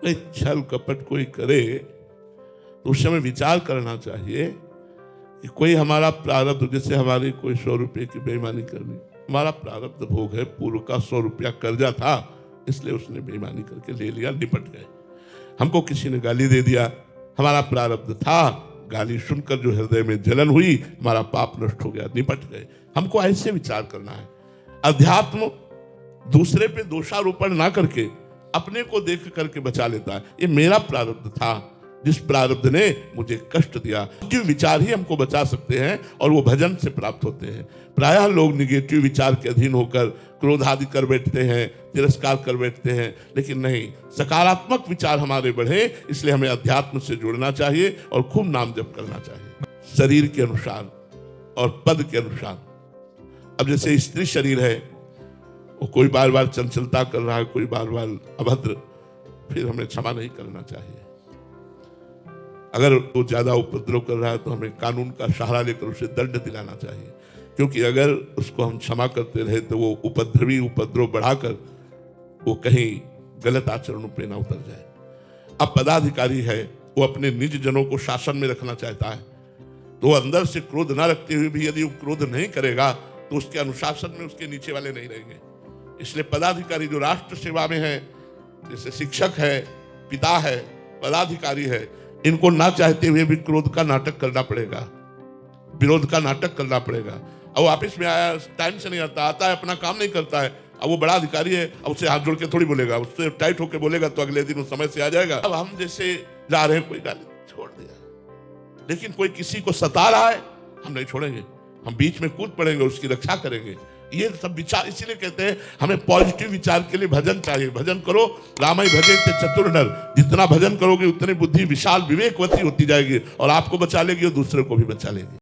नहीं, छल कपट कोई करे तो उस समय विचार करना चाहिए कि कोई हमारा प्रारब्ध, जैसे हमारी कोई 100 रुपये की बेईमानी करनी, हमारा प्रारब्ध भोग है, पूर्व का 100 रुपया कर्जा था, इसलिए उसने बेईमानी करके ले लिया, निपट गए। हमको किसी ने गाली दे दिया, हमारा प्रारब्ध था, गाली सुनकर जो हृदय में जलन हुई, हमारा पाप नष्ट हो गया, निपट गए। हमको ऐसे विचार करना है। अध्यात्म दूसरे पे दोषारोपण ना करके अपने को देख करके बचा लेता है। ये मेरा प्रारब्ध था, जिस प्रारब्ध ने मुझे कष्ट दिया। पॉजिटिव विचार ही हमको बचा सकते हैं और वो भजन से प्राप्त होते हैं। प्रायः लोग निगेटिव विचार के अधीन होकर क्रोध आदि कर बैठते हैं, तिरस्कार कर बैठते हैं, लेकिन नहीं, सकारात्मक विचार हमारे बढ़े, इसलिए हमें अध्यात्म से जुड़ना चाहिए और खूब नाम जप करना चाहिए, शरीर के अनुसार और पद के अनुसार। अब जैसे स्त्री शरीर है, वो कोई बार बार चंचलता कर रहा है, कोई बार बार अभद्र, फिर हमें क्षमा नहीं करना चाहिए। अगर वो ज्यादा उपद्रव कर रहा है तो हमें कानून का सहारा लेकर उसे दंड दिलाना चाहिए, क्योंकि अगर उसको हम क्षमा करते रहे तो वो उपद्रव बढ़ाकर वो कहीं गलत आचरणों पे ना उतर जाए। अब पदाधिकारी है, वो अपने निज जनों को शासन में रखना चाहता है, तो वो अंदर से क्रोध ना रखते हुए भी यदि वो क्रोध नहीं करेगा तो उसके अनुशासन में उसके नीचे वाले नहीं रहेंगे। इसलिए पदाधिकारी जो राष्ट्र सेवा में है, जैसे शिक्षक है, पिता है, पदाधिकारी है, इनको ना चाहते हुए भी क्रोध का नाटक करना पड़ेगा, विरोध का नाटक करना पड़ेगा। अब ऑफिस में आया, टाइम से नहीं आता है, अपना काम नहीं करता है, अब वो बड़ा अधिकारी है, अब उससे हाथ जोड़ के थोड़ी बोलेगा, उससे टाइट होकर बोलेगा तो अगले दिन उस समय से आ जाएगा। अब हम जैसे जा रहे हैं, कोई गाली छोड़ दिया, लेकिन कोई किसी को सता रहा है, हम नहीं छोड़ेंगे, हम बीच में कूद पड़ेंगे, उसकी रक्षा करेंगे। ये सब विचार, इसीलिए कहते हैं हमें पॉजिटिव विचार के लिए भजन चाहिए। भजन करो, रामाय भजे ते चतुर नर। जितना भजन करोगे उतनी बुद्धि विशाल विवेकवती होती जाएगी और आपको बचा लेगी और दूसरे को भी बचा लेगी।